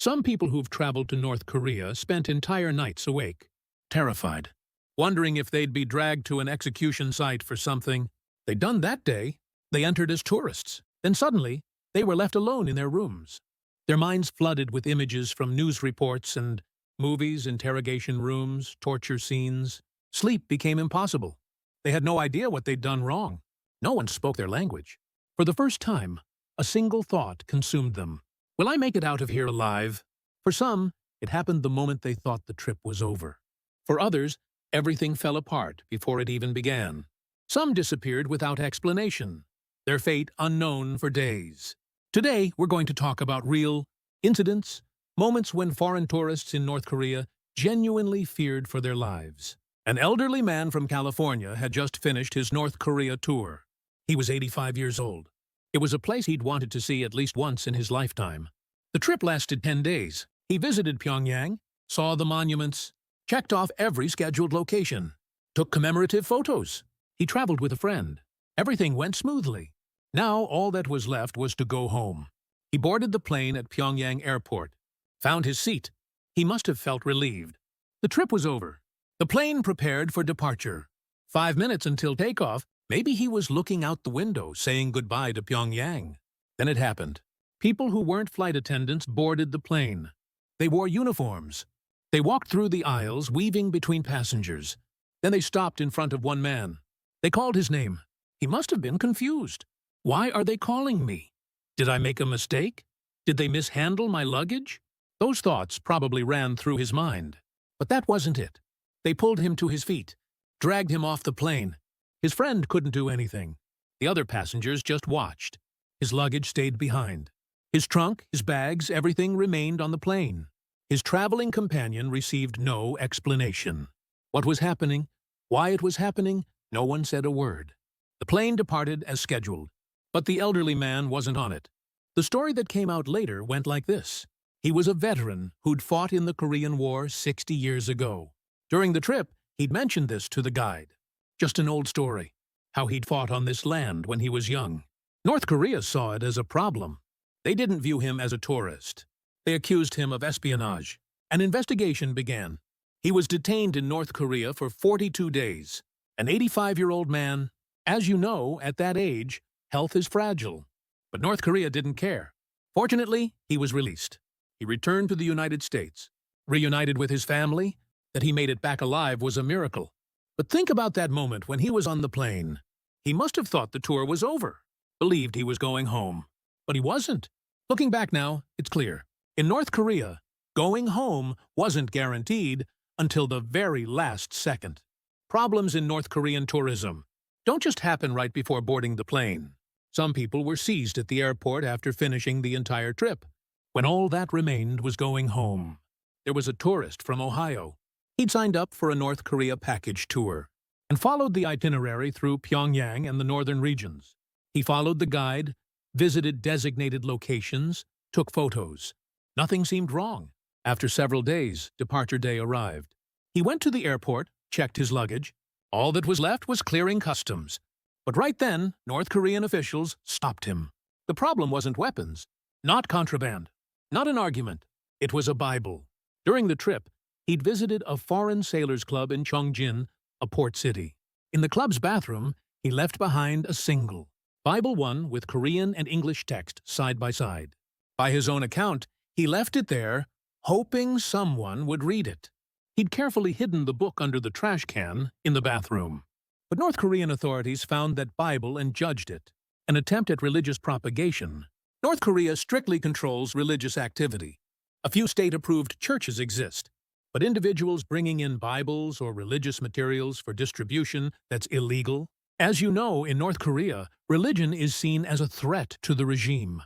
Some people who've traveled to North Korea spent entire nights awake, terrified, wondering if they'd be dragged to an execution site for something they'd done that day. They entered as tourists. Then suddenly, they were left alone in their rooms. Their minds flooded with images from news reports and movies, interrogation rooms, torture scenes. Sleep became impossible. They had no idea what they'd done wrong. No one spoke their language. For the first time, a single thought consumed them. Will I make it out of here alive? For some, it happened the moment they thought the trip was over. For others, everything fell apart before it even began. Some disappeared without explanation, their fate unknown for days. Today, we're going to talk about real incidents, moments when foreign tourists in North Korea genuinely feared for their lives. An elderly man from California had just finished his North Korea tour. He was 85 years old. It was a place he'd wanted to see at least once in his lifetime. The trip lasted 10 days. He visited Pyongyang, saw the monuments, checked off every scheduled location, took commemorative photos. He traveled with a friend. Everything went smoothly. Now all that was left was to go home. He boarded the plane at Pyongyang Airport, found his seat. He must have felt relieved. The trip was over. The plane prepared for departure. 5 minutes until takeoff, maybe he was looking out the window, saying goodbye to Pyongyang. Then it happened. People who weren't flight attendants boarded the plane. They wore uniforms. They walked through the aisles, weaving between passengers. Then they stopped in front of one man. They called his name. He must have been confused. Why are they calling me? Did I make a mistake? Did they mishandle my luggage? Those thoughts probably ran through his mind. But that wasn't it. They pulled him to his feet, dragged him off the plane. His friend couldn't do anything. The other passengers just watched. His luggage stayed behind. His trunk, his bags, everything remained on the plane. His traveling companion received no explanation. What was happening? Why it was happening? No one said a word. The plane departed as scheduled, but the elderly man wasn't on it. The story that came out later went like this. He was a veteran who'd fought in the Korean War 60 years ago. During the trip, he'd mentioned this to the guide. Just an old story, how he'd fought on this land when he was young. North Korea saw it as a problem. They didn't view him as a tourist. They accused him of espionage. An investigation began. He was detained in North Korea for 42 days. An 85-year-old man. As you know, at that age, health is fragile. But North Korea didn't care. Fortunately, he was released. He returned to the United States. Reunited with his family, that he made it back alive was a miracle. But think about that moment when he was on the plane. He must have thought the tour was over, believed he was going home. But he wasn't. Looking back now, it's clear. In North Korea, going home wasn't guaranteed until the very last second. Problems in North Korean tourism don't just happen right before boarding the plane. Some people were seized at the airport after finishing the entire trip, when all that remained was going home. There was a tourist from Ohio. He'd signed up for a North Korea package tour and followed the itinerary through Pyongyang and the northern regions. He followed the guide, visited designated locations, took photos. Nothing seemed wrong. After several days, departure day arrived. He went to the airport, checked his luggage. All that was left was clearing customs. But right then, North Korean officials stopped him. The problem wasn't weapons, not contraband, not an argument. It was a Bible. During the trip, he'd visited a foreign sailors' club in Cheongjin, a port city. In the club's bathroom, he left behind a single Bible 1 with Korean and English text side by side. By his own account, he left it there, hoping someone would read it. He'd carefully hidden the book under the trash can in the bathroom. But North Korean authorities found that Bible and judged it an attempt at religious propagation. North Korea strictly controls religious activity. A few state-approved churches exist, but individuals bringing in Bibles or religious materials for distribution, that's illegal. As you know, in North Korea, religion is seen as a threat to the regime.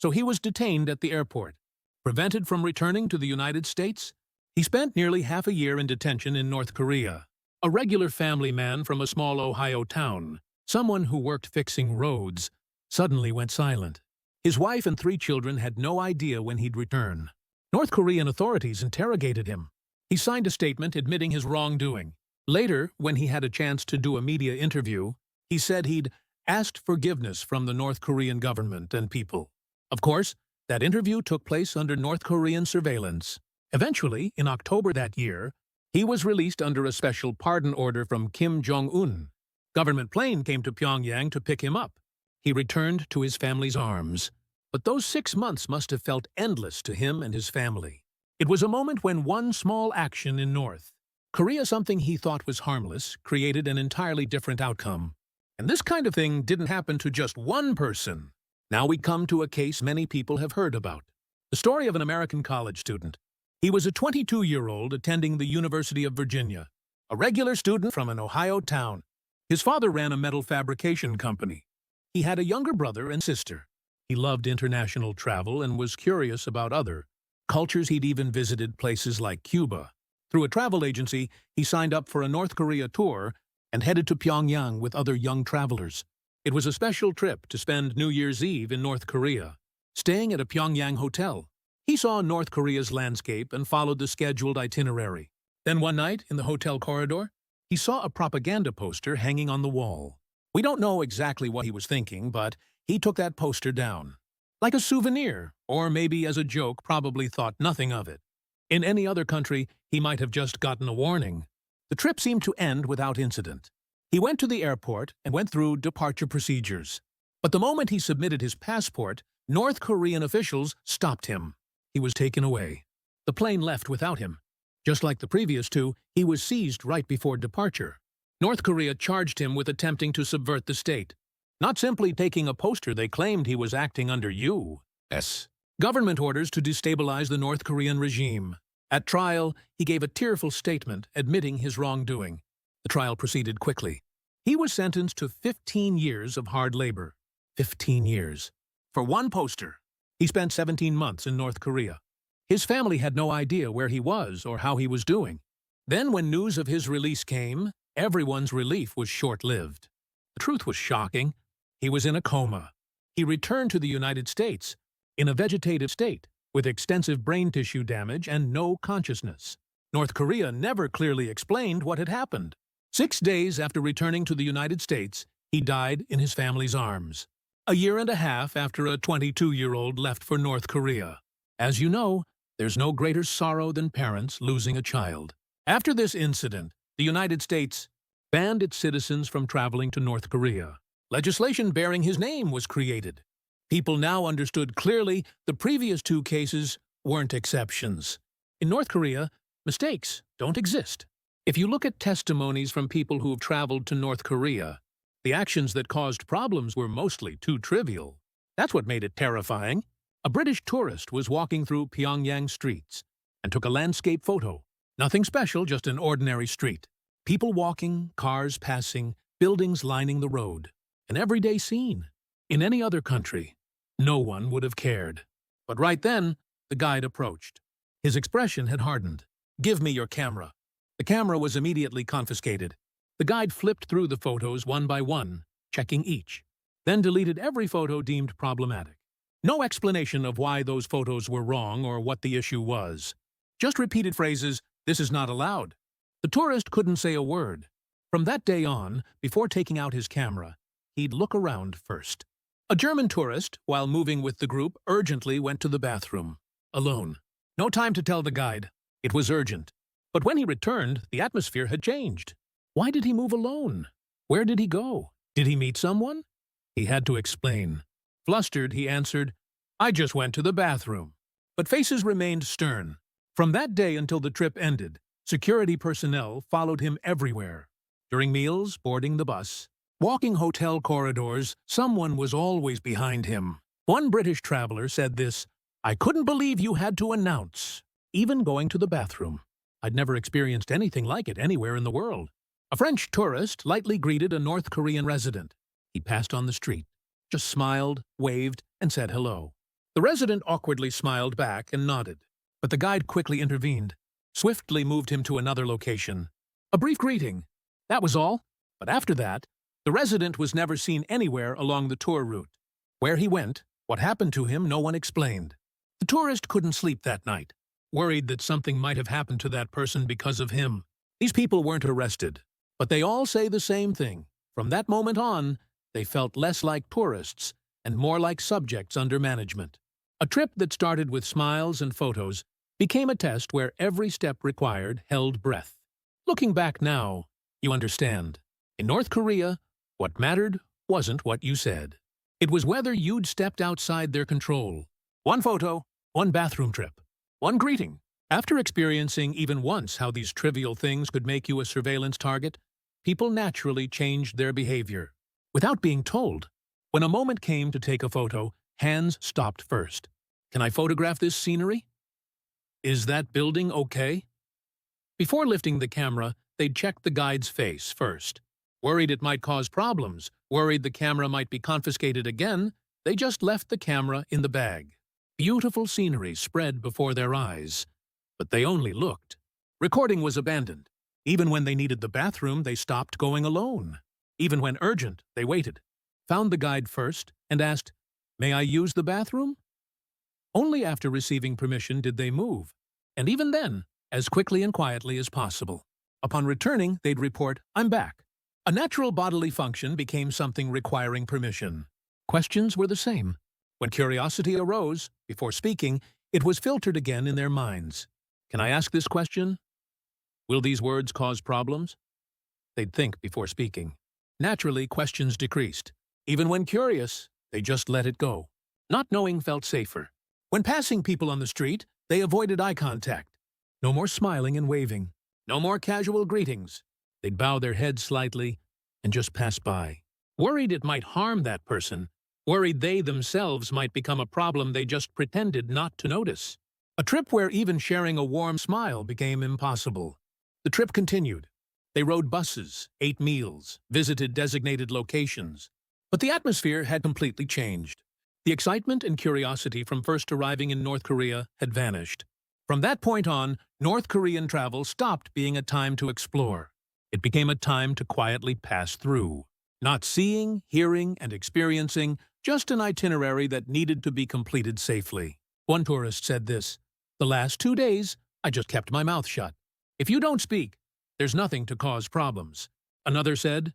So he was detained at the airport, prevented from returning to the United States. He spent nearly half a year in detention in North Korea. A regular family man from a small Ohio town, someone who worked fixing roads, suddenly went silent. His wife and 3 children had no idea when he'd return. North Korean authorities interrogated him. He signed a statement admitting his wrongdoing. Later, when he had a chance to do a media interview, he said he'd asked forgiveness from the North Korean government and people. Of course, That interview took place under North Korean surveillance. Eventually, in October that year, he was released under a special pardon order from Kim Jong-un. Government plane came to Pyongyang to pick him up. He returned to his family's arms. But those 6 months must have felt endless to him and his family. It was a moment when one small action in North Korea, something he thought was harmless, created an entirely different outcome. And this kind of thing didn't happen to just one person. Now we come to a case many people have heard about. The story of an American college student. He was a 22-year-old attending the University of Virginia, a regular student from an Ohio town. His father ran a metal fabrication company. He had a younger brother and sister. He loved international travel and was curious about other cultures. He'd even visited places like Cuba. Through a travel agency, he signed up for a North Korea tour and headed to Pyongyang with other young travelers. It was a special trip to spend New Year's Eve in North Korea, staying at a Pyongyang hotel. He saw North Korea's landscape and followed the scheduled itinerary. Then one night, in the hotel corridor, he saw a propaganda poster hanging on the wall. We don't know exactly what he was thinking, but he took that poster down. Like a souvenir, or maybe as a joke, probably thought nothing of it. In any other country, he might have just gotten a warning. The trip seemed to end without incident. He went to the airport and went through departure procedures. But the moment he submitted his passport, North Korean officials stopped him. He was taken away. The plane left without him. Just like the previous two, he was seized right before departure. North Korea charged him with attempting to subvert the state. Not simply taking a poster, they claimed he was acting under U.S. government orders to destabilize the North Korean regime. At trial, he gave a tearful statement admitting his wrongdoing. The trial proceeded quickly. He was sentenced to 15 years of hard labor. 15 years. For one poster. He spent 17 months in North Korea. His family had no idea where he was or how he was doing. Then when news of his release came, everyone's relief was short-lived. The truth was shocking. He was in a coma. He returned to the United States in a vegetative state, with extensive brain tissue damage and no consciousness. North Korea never clearly explained what had happened. 6 days after returning to the United States, he died in his family's arms. A year and a half after a 22-year-old left for North Korea. As you know, there's no greater sorrow than parents losing a child. After this incident, the United States banned its citizens from traveling to North Korea. Legislation bearing his name was created. People now understood clearly the previous two cases weren't exceptions. In North Korea, mistakes don't exist. If you look at testimonies from people who've traveled to North Korea, the actions that caused problems were mostly too trivial. That's what made it terrifying. A British tourist was walking through Pyongyang streets and took a landscape photo. Nothing special, just an ordinary street. People walking, cars passing, buildings lining the road. An everyday scene. In any other country, no one would have cared. But right then, the guide approached. His expression had hardened. "Give me your camera." The camera was immediately confiscated. The guide flipped through the photos one by one, checking each, then deleted every photo deemed problematic. No explanation of why those photos were wrong or what the issue was. Just repeated phrases, "This is not allowed." The tourist couldn't say a word. From that day on, before taking out his camera, he'd look around first. A German tourist, while moving with the group, urgently went to the bathroom. Alone. No time to tell the guide. It was urgent. But when he returned, the atmosphere had changed. Why did he move alone? Where did he go? Did he meet someone? He had to explain. Flustered, he answered, "I just went to the bathroom." But faces remained stern. From that day until the trip ended, security personnel followed him everywhere. During meals, boarding the bus, walking hotel corridors, someone was always behind him. One British traveler said this, "I couldn't believe you had to announce, even going to the bathroom. I'd never experienced anything like it anywhere in the world." A French tourist lightly greeted a North Korean resident. He passed on the street, just smiled, waved, and said hello. The resident awkwardly smiled back and nodded, but the guide quickly intervened, swiftly moved him to another location. A brief greeting. That was all. But after that, the resident was never seen anywhere along the tour route. Where he went, what happened to him, no one explained. The tourist couldn't sleep that night, worried that something might have happened to that person because of him. These people weren't arrested, but they all say the same thing. From that moment on, they felt less like tourists and more like subjects under management. A trip that started with smiles and photos became a test where every step required held breath. Looking back now, you understand. In North Korea, what mattered wasn't what you said. It was whether you'd stepped outside their control. One photo, one bathroom trip, one greeting. After experiencing even once how these trivial things could make you a surveillance target, people naturally changed their behavior. Without being told, when a moment came to take a photo, hands stopped first. Can I photograph this scenery? Is that building okay? Before lifting the camera, they'd check the guide's face first. Worried it might cause problems, worried the camera might be confiscated again, they just left the camera in the bag. Beautiful scenery spread before their eyes. But they only looked. Recording was abandoned. Even when they needed the bathroom, they stopped going alone. Even when urgent, they waited, found the guide first, and asked, "May I use the bathroom?" Only after receiving permission did they move, and even then, as quickly and quietly as possible. Upon returning, they'd report, "I'm back." A natural bodily function became something requiring permission. Questions were the same. When curiosity arose, before speaking, it was filtered again in their minds. Can I ask this question? Will these words cause problems? They'd think before speaking. Naturally, questions decreased. Even when curious, they just let it go. Not knowing felt safer. When passing people on the street, they avoided eye contact. No more smiling and waving. No more casual greetings. They'd bow their heads slightly and just pass by. Worried it might harm that person. Worried they themselves might become a problem they just pretended not to notice. A trip where even sharing a warm smile became impossible. The trip continued. They rode buses, ate meals, visited designated locations. But the atmosphere had completely changed. The excitement and curiosity from first arriving in North Korea had vanished. From that point on, North Korean travel stopped being a time to explore. It became a time to quietly pass through. Not seeing, hearing, and experiencing, just an itinerary that needed to be completed safely. One tourist said this, "The last 2 days, I just kept my mouth shut. If you don't speak, there's nothing to cause problems." Another said,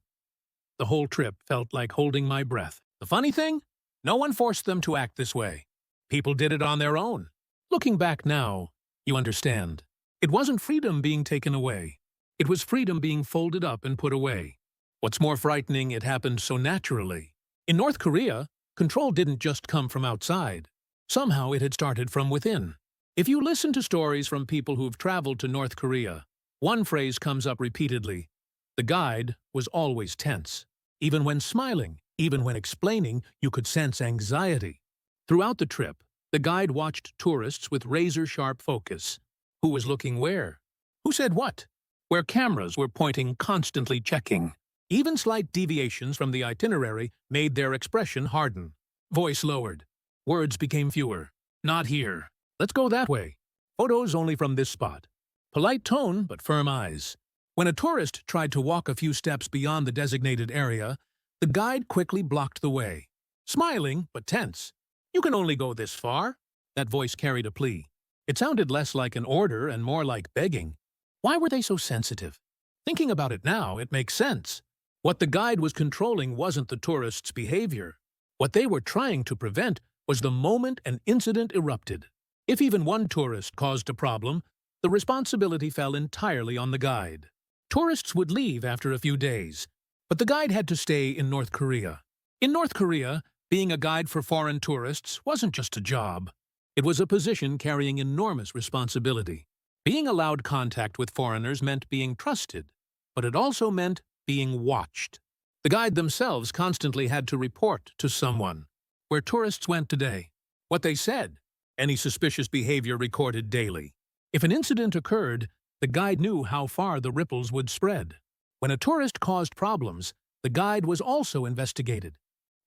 "The whole trip felt like holding my breath." The funny thing? No one forced them to act this way. People did it on their own. Looking back now, you understand. It wasn't freedom being taken away. It was freedom being folded up and put away. What's more frightening, it happened so naturally. In North Korea, control didn't just come from outside. Somehow it had started from within. If you listen to stories from people who've traveled to North Korea, one phrase comes up repeatedly. The guide was always tense. Even when smiling, even when explaining, you could sense anxiety. Throughout the trip, the guide watched tourists with razor-sharp focus. Who was looking where? Who said what? Where cameras were pointing, constantly checking. Even slight deviations from the itinerary made their expression harden. Voice lowered. Words became fewer. "Not here. Let's go that way. Photos only from this spot." Polite tone, but firm eyes. When a tourist tried to walk a few steps beyond the designated area, the guide quickly blocked the way. Smiling, but tense. "You can only go this far." That voice carried a plea. It sounded less like an order and more like begging. Why were they so sensitive? Thinking about it now, it makes sense. What the guide was controlling wasn't the tourist's behavior. What they were trying to prevent was the moment an incident erupted. If even one tourist caused a problem, the responsibility fell entirely on the guide. Tourists would leave after a few days, but the guide had to stay in North Korea. In North Korea, being a guide for foreign tourists wasn't just a job. It was a position carrying enormous responsibility. Being allowed contact with foreigners meant being trusted, but it also meant being watched. The guide themselves constantly had to report to someone. Where tourists went today, what they said, any suspicious behavior recorded daily. If an incident occurred, the guide knew how far the ripples would spread. When a tourist caused problems, the guide was also investigated.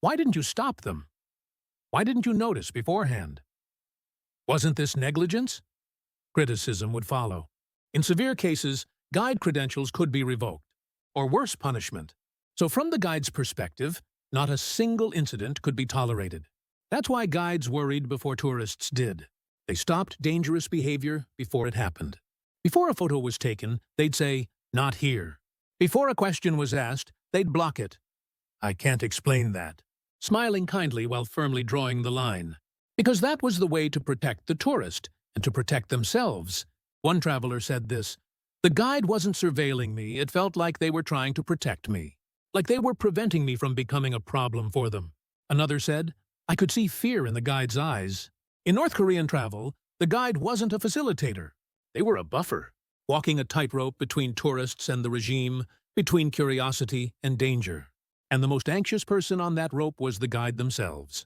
Why didn't you stop them? Why didn't you notice beforehand? Wasn't this negligence? Criticism would follow. In severe cases, guide credentials could be revoked, or worse punishment. So from the guide's perspective, not a single incident could be tolerated. That's why guides worried before tourists did. They stopped dangerous behavior before it happened. Before a photo was taken, they'd say, "Not here." Before a question was asked, they'd block it. "I can't explain that," smiling kindly while firmly drawing the line. because that was the way to protect the tourist and to protect themselves. One traveler said this, "The guide wasn't surveilling me, it felt like they were trying to protect me, like they were preventing me from becoming a problem for them." Another said, "I could see fear in the guide's eyes." In North Korean travel, the guide wasn't a facilitator. They were a buffer, walking a tightrope between tourists and the regime, between curiosity and danger. And the most anxious person on that rope was the guide themselves.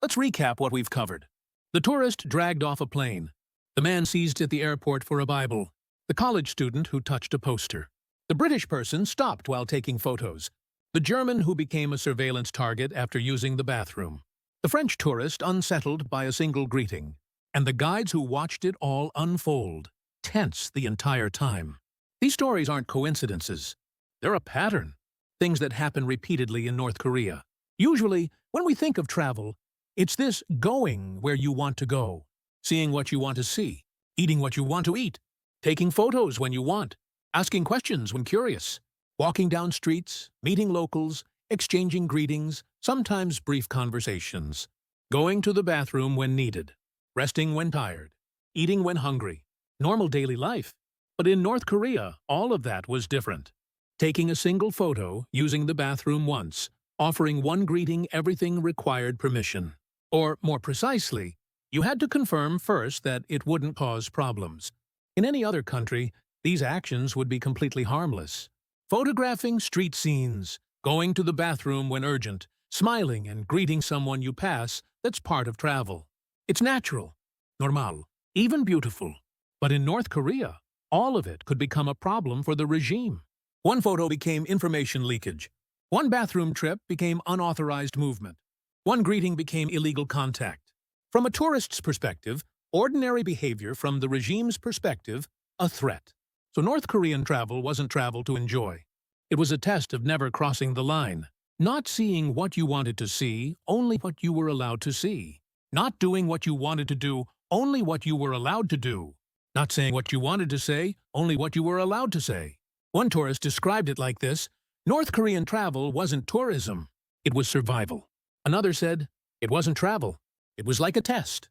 Let's recap what we've covered. The tourist dragged off a plane. The man seized at the airport for a Bible. The college student who touched a poster. The British person stopped while taking photos. The German who became a surveillance target after using the bathroom. The French tourist unsettled by a single greeting. And the guides who watched it all unfold, tense the entire time. These stories aren't coincidences. They're a pattern. Things that happen repeatedly in North Korea. Usually, when we think of travel, it's this going where you want to go, seeing what you want to see, eating what you want to eat, taking photos when you want, asking questions when curious, walking down streets, meeting locals, exchanging greetings, sometimes brief conversations, going to the bathroom when needed, resting when tired, eating when hungry, normal daily life. But in North Korea, all of that was different. Taking a single photo, using the bathroom once, offering one greeting, everything required permission. Or, more precisely, you had to confirm first that it wouldn't cause problems. In any other country, these actions would be completely harmless. Photographing street scenes, going to the bathroom when urgent, smiling and greeting someone you pass, that's part of travel. It's natural, normal, even beautiful. But in North Korea, all of it could become a problem for the regime. One photo became information leakage. One bathroom trip became unauthorized movement. One greeting became illegal contact. From a tourist's perspective, ordinary behavior; from the regime's perspective, a threat. So North Korean travel wasn't travel to enjoy. It was a test of never crossing the line. Not seeing what you wanted to see, only what you were allowed to see. Not doing what you wanted to do, only what you were allowed to do. Not saying what you wanted to say, only what you were allowed to say. One tourist described it like this: North Korean travel wasn't tourism, it was survival. Another said, it wasn't travel, it was like a test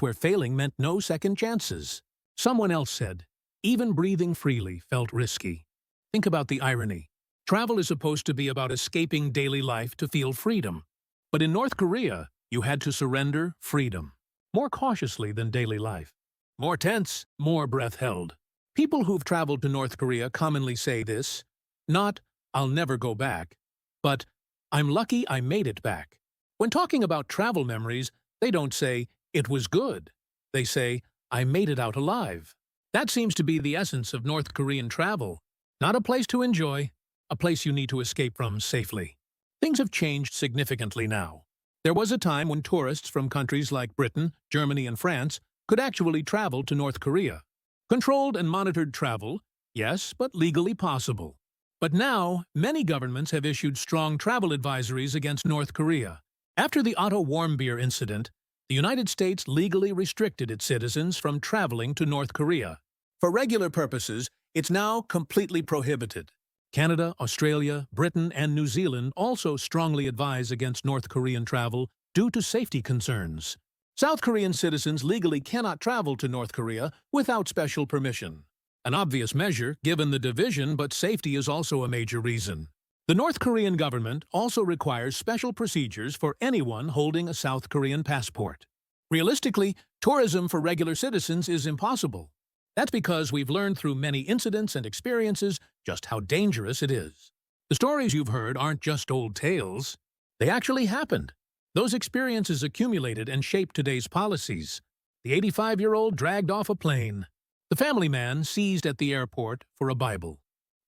where failing meant no second chances. Someone else said, even breathing freely felt risky. Think about the irony. Travel is supposed to be about escaping daily life to feel freedom. But in North Korea, you had to surrender freedom, more cautiously than daily life. More tense, more breath held. People who've traveled to North Korea commonly say this, not, "I'll never go back," but, "I'm lucky I made it back." When talking about travel memories, they don't say, "It was good." They say, "I made it out alive." That seems to be the essence of North Korean travel. Not a place to enjoy, a place you need to escape from safely. Things have changed significantly now. There was a time when tourists from countries like Britain, Germany, and France could actually travel to North Korea. Controlled and monitored travel, yes, but legally possible. But now, many governments have issued strong travel advisories against North Korea. After the Otto Warmbier incident, the United States legally restricted its citizens from traveling to North Korea. For regular purposes, it's now completely prohibited. Canada, Australia, Britain, and New Zealand also strongly advise against North Korean travel due to safety concerns. South Korean citizens legally cannot travel to North Korea without special permission. An obvious measure, given the division, but safety is also a major reason. The North Korean government also requires special procedures for anyone holding a South Korean passport. Realistically, tourism for regular citizens is impossible. That's because we've learned through many incidents and experiences just how dangerous it is. The stories you've heard aren't just old tales. They actually happened. Those experiences accumulated and shaped today's policies. The 85-year-old dragged off a plane. The family man seized at the airport for a Bible.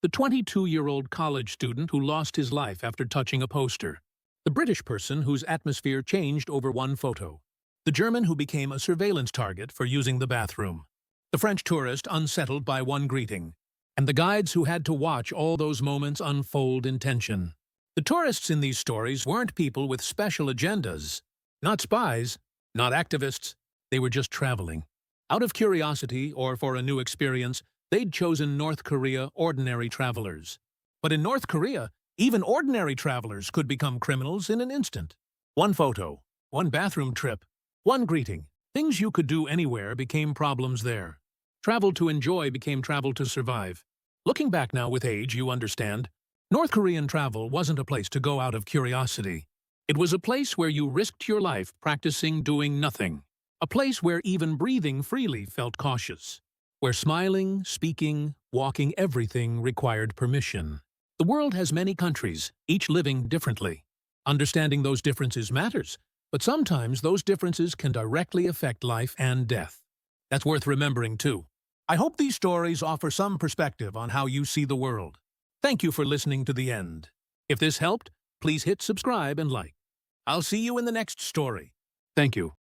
The 22-year-old college student who lost his life after touching a poster. The British person whose atmosphere changed over one photo. The German who became a surveillance target for using the bathroom. The French tourist unsettled by one greeting. And the guides who had to watch all those moments unfold in tension. The tourists in these stories weren't people with special agendas. Not spies, not activists. They were just traveling. Out of curiosity or for a new experience, they'd chosen North Korea ordinary travelers. But in North Korea, even ordinary travelers could become criminals in an instant. One photo, one bathroom trip, One greeting. Things you could do anywhere became problems there. Travel to enjoy became travel to survive. Looking back now with age, you understand. North Korean travel wasn't a place to go out of curiosity. It was a place where you risked your life practicing doing nothing. A place where even breathing freely felt cautious. Where smiling, speaking, walking, everything required permission. The world has many countries, each living differently. Understanding those differences matters, but sometimes those differences can directly affect life and death. That's worth remembering too. I hope these stories offer some perspective on how you see the world. Thank you for listening to the end. If this helped, please hit subscribe and like. I'll see you in the next story. Thank you.